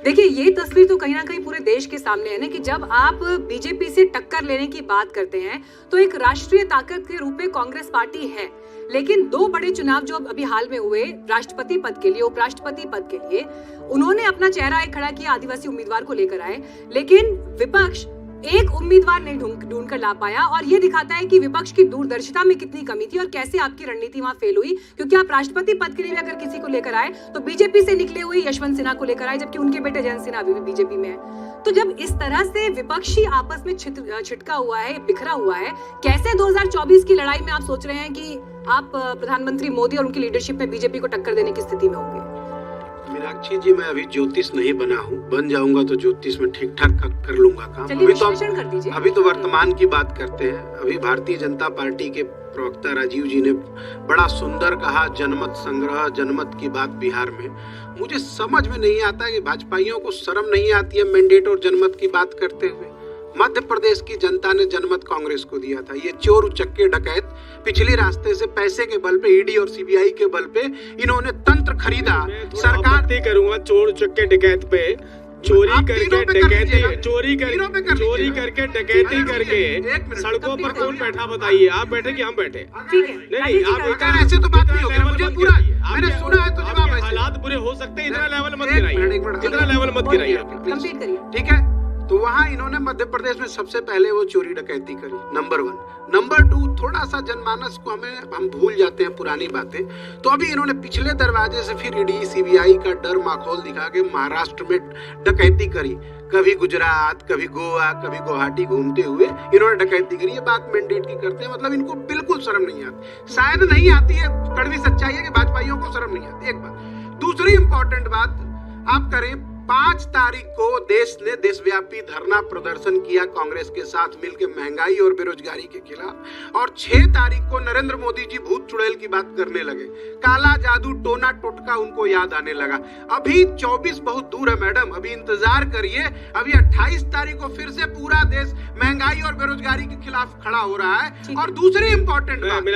देखिए, ये तस्वीर तो कहीं ना कहीं पूरे देश के सामने है ना कि जब आप बीजेपी से टक्कर लेने की बात करते हैं तो एक राष्ट्रीय ताकत के रूप में कांग्रेस पार्टी है, लेकिन दो बड़े चुनाव जो अभी हाल में हुए, राष्ट्रपति पद के लिए, उपराष्ट्रपति पद के लिए, उन्होंने अपना चेहरा एक खड़ा किया, आदिवासी उम्मीदवार को लेकर आए, लेकिन विपक्ष एक उम्मीदवार नहीं ढूंढ कर ला पाया। और ये दिखाता है कि विपक्ष की दूरदर्शिता में कितनी कमी थी और कैसे आपकी रणनीति वहां फेल हुई, क्योंकि आप राष्ट्रपति पद के लिए अगर किसी को लेकर आए तो बीजेपी से निकले हुए यशवंत सिन्हा को लेकर आए, जबकि उनके बेटे जयंत सिन्हा अभी भी बीजेपी में है। तो जब इस तरह से विपक्षी आपस में छिटका हुआ है, बिखरा हुआ है, कैसे 2024 की लड़ाई में आप सोच रहे हैं कि आप प्रधानमंत्री मोदी और उनकी लीडरशिप में बीजेपी को टक्कर देने की स्थिति में होंगे? मीनाक्षी जी, मैं अभी ज्योतिष नहीं बना हूँ, बन जाऊंगा तो ज्योतिष में ठीक ठाक कर लूंगा काम। अभी तो वर्तमान की बात करते हैं। अभी भारतीय जनता पार्टी के प्रवक्ता राजीव जी ने बड़ा सुंदर कहा, जनमत संग्रह, जनमत की बात बिहार में। मुझे समझ में नहीं आता कि भाजपाइयों को शर्म नहीं आती है मैंडेट और जनमत की बात करते हुए। मध्य प्रदेश की जनता ने जनमत कांग्रेस को दिया था। ये चोर उचक्के डकैत पिछले रास्ते से पैसे के बल पे, ईडी और सीबीआई के बल पे इन्होंने तंत्र खरीदा। सरकार करूंगा चोर उचक्के डकैत पे, चोरी करके डकैती करके सड़कों पर कौन बैठा बताइए? आप बैठे कि हम बैठे? नहीं, आप ऐसे तो बात नहीं होगी। मुझे पूरा मैंने सुना है तो जवाब ऐसे। हालात बुरे हो सकते हैं, इतना लेवल मत गिराइए, इतना लेवल मत गिराइए। ठीक है, तो वहां इन्होंने मध्य प्रदेश में सबसे पहले वो चोरी डकैती करी, नंबर 1। नंबर 2, थोड़ा सा जनमानस को हम भूल जाते हैं पुरानी बातें। तो अभी इन्होंने पिछले दरवाजे से फिर ईडी सीबीआई का डर माखौल दिखा के महाराष्ट्र में डकैती करी। कभी गुजरात, कभी गोवा, कभी गुवाहाटी घूमते हुए इन्होंने डकैती करी। ये बात मैंडेट की करते हैं, मतलब इनको बिल्कुल शर्म नहीं आती। शायद नहीं आती है, कड़वी सच्चाई है कि भाजपाइयों को शर्म नहीं आती। एक बात। दूसरी इंपॉर्टेंट बात आप करें, 5 तारीख को देश ने देशव्यापी धरना प्रदर्शन किया कांग्रेस के साथ मिलकर महंगाई और बेरोजगारी के खिलाफ, और 6 तारीख को नरेंद्र मोदी जी भूत चुड़ैल की बात करने लगे। काला जादू, टोना टोटका उनको याद आने लगा। अभी 24 बहुत दूर है मैडम, अभी इंतजार करिए। अभी 28 तारीख को फिर से पूरा देश महंगाई और बेरोजगारी के खिलाफ खड़ा हो रहा है। और दूसरी इंपॉर्टेंट बात,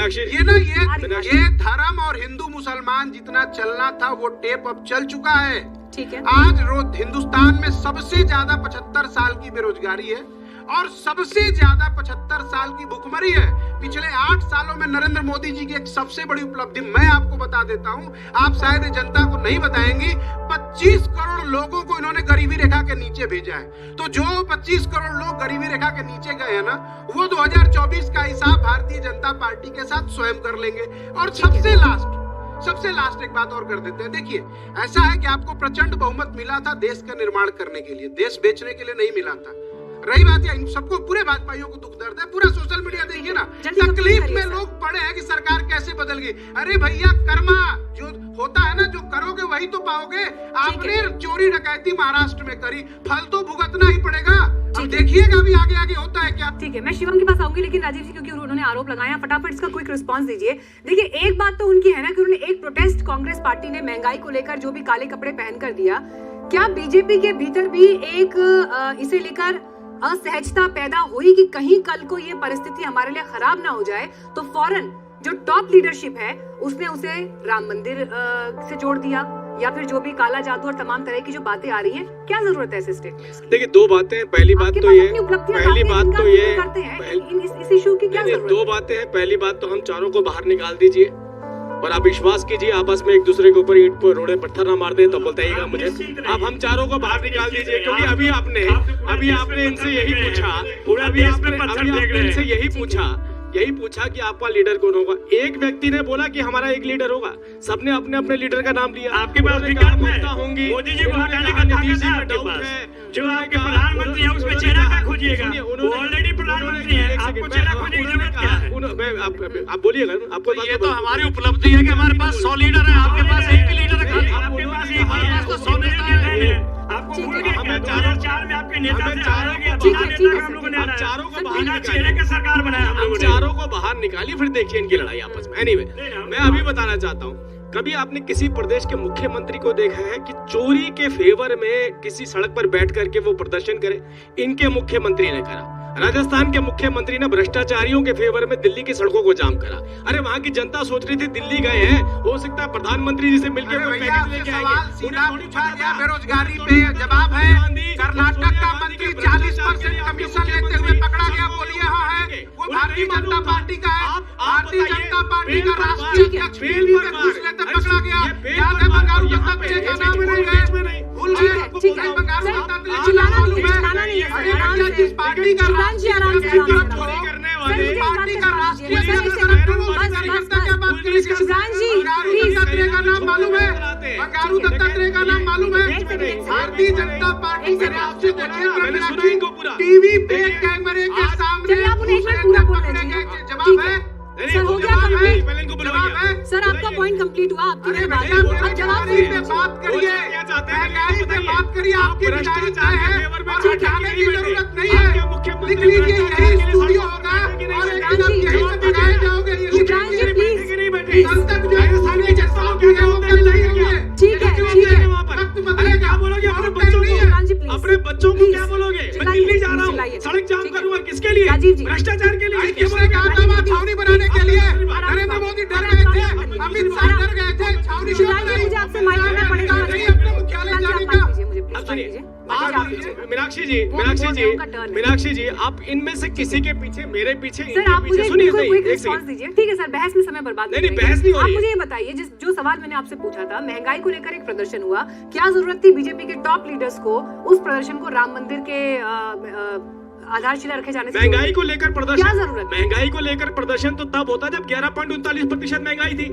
ये धर्म और हिंदू मुसलमान जितना चलना था वो टेप अब चल चुका है। ठीक है। आज रोज हिंदुस्तान में सबसे ज्यादा 75 साल की बेरोजगारी है और सबसे ज्यादा 75 साल की भुखमरी है। पिछले 8 सालों में नरेंद्र मोदी जी की एक सबसे बड़ी उपलब्धि मैं आपको बता देता हूं, आप शायद जनता को नहीं बताएंगी। 25 करोड़ लोगों को इन्होंने गरीबी रेखा के नीचे भेजा है। तो जो 25 करोड़ लोग गरीबी रेखा के नीचे गए हैं ना, वो 2024 का हिसाब भारतीय जनता पार्टी के साथ स्वयं कर लेंगे। और सबसे लास्ट एक बात और कर देते हैं। देखिए, ऐसा है कि आपको प्रचंड बहुमत मिला था देश का निर्माण करने के लिए, देश बेचने के लिए नहीं मिला था। रही बात है, इन सबको, पूरे भाजपाइयों को दुख दर्द है। पूरा सोशल मीडिया देखिए ना, तकलीफ में लोग पड़े हैं कि सरकार कैसे बदल गई। अरे भैया, कर्मा जो होता है ना, जो करोगे वही तो पाओगे। आपने चोरी डकैती महाराष्ट्र में करी, फल तो भुगतना ही पड़ेगा। अब देखिएगा अभी आगे आगे होता है क्या। ठीक है, मैं शिवम के पास आऊंगी, लेकिन राजीव जी क्योंकि उन्होंने आरोप लगाया, फटाफट इसका क्विक रिस्पांस दीजिए। देखिए, एक बात तो उनकी है ना कि उन्होंने एक प्रोटेस्ट कांग्रेस पार्टी ने महंगाई को लेकर जो भी काले कपड़े पहनकर दिया, क्या बीजेपी के भीतर भी एक इसे लेकर असहजता पैदा हुई कि कहीं कल को ये परिस्थिति हमारे लिए खराब ना हो जाए, तो फौरन जो टॉप लीडरशिप है उसने उसे राम मंदिर से जोड़ दिया, या फिर जो भी काला जादू और तमाम तरह की जो बातें आ रही हैं, क्या जरूरत है ऐसे स्टेटमेंट्स की? देखिए, 2 बातें। पहली बात तो ये इस इशू की क्या जरूरत है? 2 बातें हैं। पहली बात तो हम चारों को बाहर निकाल दीजिए और आप विश्वास कीजिए, आपस में एक दूसरे के ऊपर ईंट पर रोड़े पत्थर ना मार दें तो बताइएगा मुझे। आप हम चारों को बाहर निकाल दीजिए, क्योंकि अभी आपने इनसे यही पूछा कि आपका लीडर कौन होगा। एक व्यक्ति ने बोला कि हमारा एक लीडर होगा, सबने अपने अपने लीडर का नाम लिया। आपके पास मुद्दा होंगी, मोदी जी को हटाने का नीतीश जी के पास जो आपके प्रधानमंत्री है उसमें चेहरा क्या खोजिएगा? ऑलरेडी प्रधानमंत्री है, आपको चेहरा खोजने की जरूरत क्या है? आप बोलिएगा। आपको ये तो हमारी उपलब्धि है कि हमारे पास 100 लीडर है, आपके पास एक ही लीडर है। आपके पास एक, हमारे पास तो 100 नेता है। आपको भूल गए 2004 में आपके नेता थे, हम लोगों ने चारों को बिना चेहरे के सरकार बनाया हम लोगों ने। चारों को बाहर निकालिए, फिर देखिए इनकी लड़ाई आपस में। एनीवे, मैं अभी बताना चाहता हूँ, कभी आपने किसी प्रदेश के मुख्यमंत्री को देखा है कि चोरी के फेवर में किसी सड़क पर बैठ करके वो प्रदर्शन करे? इनके मुख्यमंत्री ने करा। राजस्थान के मुख्यमंत्री ने भ्रष्टाचारियों के फेवर में दिल्ली की सड़कों को जाम करा। अरे वहाँ की जनता सोच रही थी दिल्ली गए हैं, हो सकता है प्रधानमंत्री जी से मिलकर कोई पैकेज लेके सवाल सीधा आएंगे। पूछा गया, बेरोजगारी पे जवाब है। कर्नाटक का मंत्री 40% कमीशन लेते हुए पकड़ा गया, बोलिए हाँ है, वो भारतीय जनता पार्टी का है। भारतीय जनता पार्टी का राष्ट्रीय अध्यक्ष दिल्ली में घूस लेते पकड़ा गया। याद है बंगारू दत्तात्रेय का नाम भूल गए, भूल गए बंगारू दत्तात्रेय का नाम मालूम है? अरे भैया जिस पार्टी का राष्ट्रीय अध्यक्ष पार्टी का राष्ट्रीय अध्यक्ष क्या बात करें? बंगारू दत्तात्रेय का नाम मालूम है? बंगारू दत्तात्रेय का नाम मालूम है? भारतीय जनता पार्टी के राष्ट्रीय अध्यक्ष टीवी पे कैमरे के सामने जवाब है। सर हो गया कंप्लीट। सर आपका पॉइंट कंप्लीट हुआ, आपकी मेरी बात है। अब जवाब पे बात करिए, महंगाई पे बात करिए, आपकी रिटायरी तय है और हटाने की जरूरत नहीं है। लिख लीजिए यही स्टूडियो होगा और एक दिन आप यहीं से भगाए जाओगे। कल तक जो सारे जैसा हो गया वो कल नहीं होंगे। ठीक है वक्त बदलेगा। क्या बोलोगे अपने बच्चों को? क्या बोलोगे? मैं दिल्ली जा रहा हूँ, सड़क जाम करूंगा, किसके लिए? भ्रष्टाचार के लिए। किसने कहा था वहाँ छावनी बनाने के लिए? नरेंद्र मोदी डर गए थे, अमित शाह डर गए थे, छावनी क्यों बनाई? मुझे आपसे माइक लेना पड़ेगा। नहीं अपने मुख्यालय जाने का। मीनाक्षी जी, आप इनमें से किसी के पीछे, मेरे पीछे, सर आप मुझे बिल्कुल क्विक रिस्पांस दीजिए। ठीक है सर, बहस में समय बर्बाद नहीं, बहस नहीं हो रही है। आप मुझे ये बताइए, जो सवाल मैंने आपसे पूछा था, महंगाई को लेकर एक प्रदर्शन हुआ, क्या जरूरत थी बीजेपी के टॉप लीडर्स को उस प्रदर्शन को राम मंदिर के आधारशिला रखे जाने से? महंगाई को लेकर प्रदर्शन, क्या जरूरत? महंगाई को लेकर प्रदर्शन तो तब होता जब 11.39% महंगाई थी।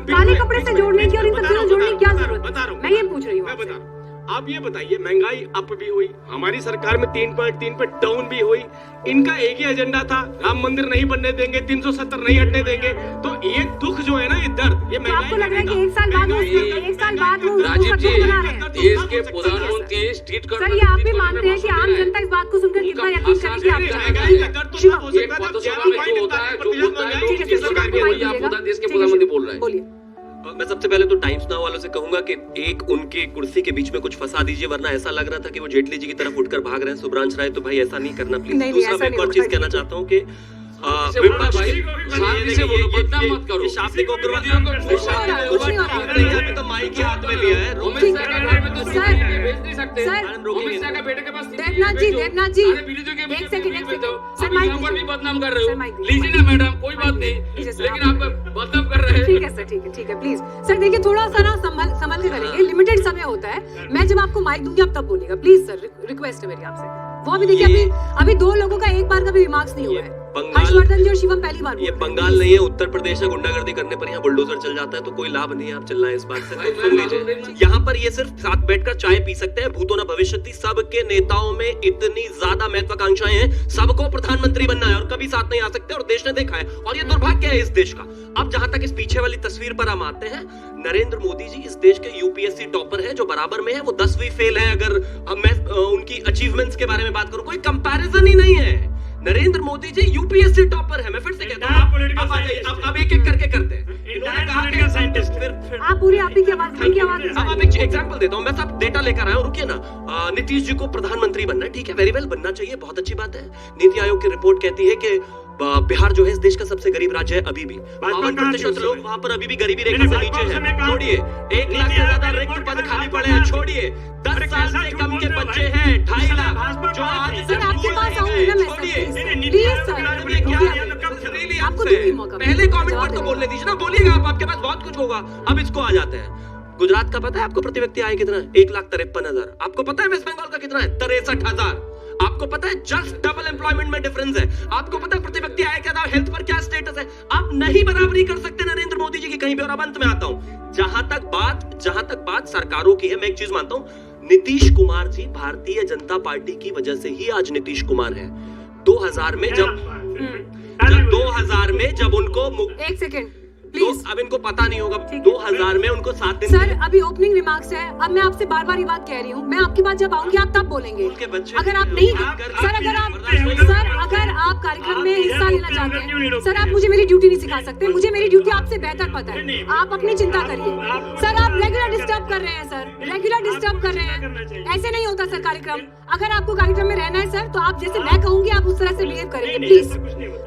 काले कपड़े से जोड़ने की और इन सब चीजों जोड़ने की क्या जरूरत है? मैं ये पूछ रही हूँ। आप ये बताइए, महंगाई अप भी हुई, हमारी सरकार में 3.3 पे डाउन भी हुई। इनका एक ही एजेंडा था, राम मंदिर नहीं बनने देंगे, 370 नहीं हटने देंगे। तो ये दुख जो है ना, ये दर्द, ये महंगाई। आपको लग रहा है कि एक साल बाद वो राजीव जी, बना रहे हैं? देश के प्रधानमंत्री स्ट्रीट सर ये आप भी मानते हैं कि आम जनता इस बात को सुनकर कितना यकीन करेगी? आप देश के प्रधानमंत्री बोल रहे हैं। बोलिए। मैं सबसे पहले तो टाइम्स नाउ वालों से कहूंगा कि एक उनकी कुर्सी के बीच में कुछ फंसा दीजिए, वरना ऐसा लग रहा था कि वो जेटली जी की तरफ उठकर भाग रहे हैं। सुब्रांश राय, तो भाई ऐसा नहीं करना प्लीज। दूसरा मैं एक और चीज कहना चाहता हूँ कि तो माइक के हाथ में लिया है। देवनाथ जी एक सेकंड सर, माइक भी बदनाम कर रहे हो। लीजिए ना मैडम, कोई बात नहीं, लेकिन आप बदनाम कर रहे हैं। ठीक है सर, ठीक है प्लीज सर। देखिए थोड़ा सा ना संभल के करेंगे, लिमिटेड समय होता है। मैं जब आपको माइक दूंगी आप तब बोलिएगा प्लीज सर, रिक्वेस्ट है मेरी आपसे। वो भी देखिए अभी 2 लोगों का एक बार का भी रिमार्क्स नहीं हुआ है। हर्षवर्धन जी और शिवम पहली बार। ये बंगाल नहीं है, उत्तर प्रदेश है। गुंडागर्दी करने पर यहाँ बुलडोजर चल जाता है, तो कोई लाभ नहीं है। आप चिल्लाएं इस बात से, तो सुन लीजिए। यहाँ पर ये सिर्फ साथ बैठकर चाय पी सकते हैं। भूतो न भविष्यति, सबके नेताओं में इतनी ज्यादा महत्वाकांक्षाएं हैं, सबको प्रधानमंत्री बनना है और कभी साथ नहीं आ सकते, और देश ने देखा है। और ये दुर्भाग्य है इस देश का। अब जहां तक इस पीछे वाली तस्वीर पर हम आते हैं, नरेंद्र मोदी जी इस देश के यूपीएससी टॉपर है, जो बराबर में है। वो 10वीं फेल है। अगर मैं उनकी अचीवमेंट्स के बारे में बात करूं, कोई कंपैरिजन ही नहीं है। नरेंद्र मोदी जी यूपीएससी टॉपर है। मैं फिर से कहता हूं, अब एक एक करके करते हैं। आप पूरी आप ही की आवाज अब आप एक एग्जांपल देता हूं। मैं सब डेटा लेकर आया हूं, रुकिए ना। नीतीश जी को प्रधानमंत्री बनना है, ठीक है, वेरी वेल, बनना चाहिए, बहुत अच्छी बात है। नीति आयोग की रिपोर्ट कहती है कि बिहार जो है इस देश का सबसे गरीब राज्य है। अभी भी 52% लोग वहाँ पर अभी भी गरीबी रेखा से नीचे हैं। छोड़िए, 1 लाख से ज्यादा रिक्त पद खाली पड़े हैं। छोड़िए, 10 साल से कम के बच्चे हैं 2.5 लाख, जो आज सर आपके पास आऊंगी ना मैं प्लीज सर, आपको दूंगी मौका। पहले कमेंट पर तो बोलने दीजिए ना, बोलिएगा आप, आपके पास बहुत कुछ होगा। अब इसको आ जाते हैं। गुजरात का पता है आपको प्रति व्यक्ति आय कितना है? 1,53,000। आपको पता है वेस्ट बंगाल का कितना है? 63,000। आपको पता है जस्ट डबल एम्प्लॉयमेंट में डिफरेंस है। आपको पता है प्रति व्यक्ति आय क्या था, हेल्थ पर क्या स्टेटस है। आप नहीं बराबरी कर सकते नरेंद्र मोदी जी की कहीं भी। और अब अंत में आता हूं, जहां तक बात सरकारों की है, मैं एक चीज मानता हूं, नीतीश कुमार जी भारतीय जनता पार्टी की वजह से ही आज नीतीश कुमार है। 2000 में जब उनको एक सेकंड प्लीज। अब इनको पता नहीं होगा, ठीक है। 2000 में उनको 7 दिन सर अभी ओपनिंग रिमार्क्स है, अब मैं आपसे बार बार ये बात कह रही हूँ, मैं आपकी बात जब आऊंगी आप तब बोलेंगे। उनके बच्चे अगर आप नहीं सर अगर आप कार्यक्रम में हिस्सा लेना चाहते हैं सर, आप मुझे मेरी ड्यूटी नहीं सिखा सकते, मुझे मेरी ड्यूटी आपसे बेहतर पता है, आप अपनी चिंता करिए। सर आप रेगुलर डिस्टर्ब कर रहे हैं सर, रेगुलर डिस्टर्ब कर रहे हैं, ऐसे नहीं होता सर कार्यक्रम। अगर आपको कार्यक्रम में रहना है सर तो आप जैसे मैं कहूंगी आप उस तरह से बिहेव करेंगे प्लीज।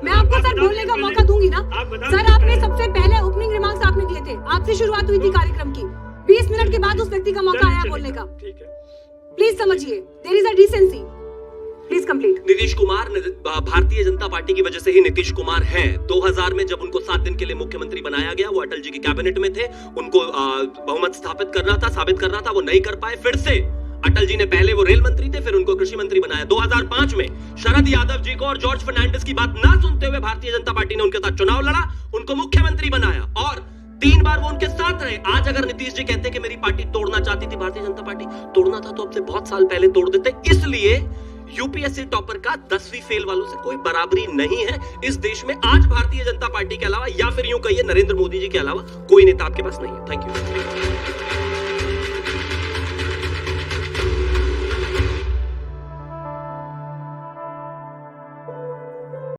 मैं आपको सर बोलने का मौका दूंगी ना सर। आपने सबसे पहले ओपनिंग रिमार्क्स आपने दिए थे, आपसे शुरुआत हुई थी कार्यक्रम की, 20 मिनट के बाद उस व्यक्ति का मौका आया बोलने का। प्लीज समझिए, there is a decency. Please complete. Nitish Kumar Bharatiya Janata party की वजह से ही नीतीश कुमार है। 2000 में जब उनको 7 दिन के लिए मुख्यमंत्री बनाया गया, वो अटल जी की कैबिनेट में थे, उनको बहुमत स्थापित करना था, साबित करना था, वो नहीं कर पाए। फिर से अटल जी ने पहले वो रेल मंत्री थे, फिर उनको कृषि मंत्री बनाया। 2005 में शरद यादव जी को और जॉर्ज फर्नांडिस की बात ना सुनते हुए भारतीय जनता पार्टी ने उनके साथ चुनाव लड़ा, उनको मुख्यमंत्री बनाया और 3 बार वो उनके साथ रहे। आज अगर नीतीश जी कहते कि मेरी पार्टी तोड़ना चाहती थी, भारतीय जनता पार्टी तोड़ना था तो अब से बहुत साल पहले तोड़ देते। इसलिए यूपीएससी टॉपर का 10वीं फेल वालों से कोई बराबरी नहीं है इस देश में। आज भारतीय जनता पार्टी के अलावा या फिर यूं कहिए नरेंद्र मोदी जी के अलावा कोई नेता आपके पास नहीं है। Thank you.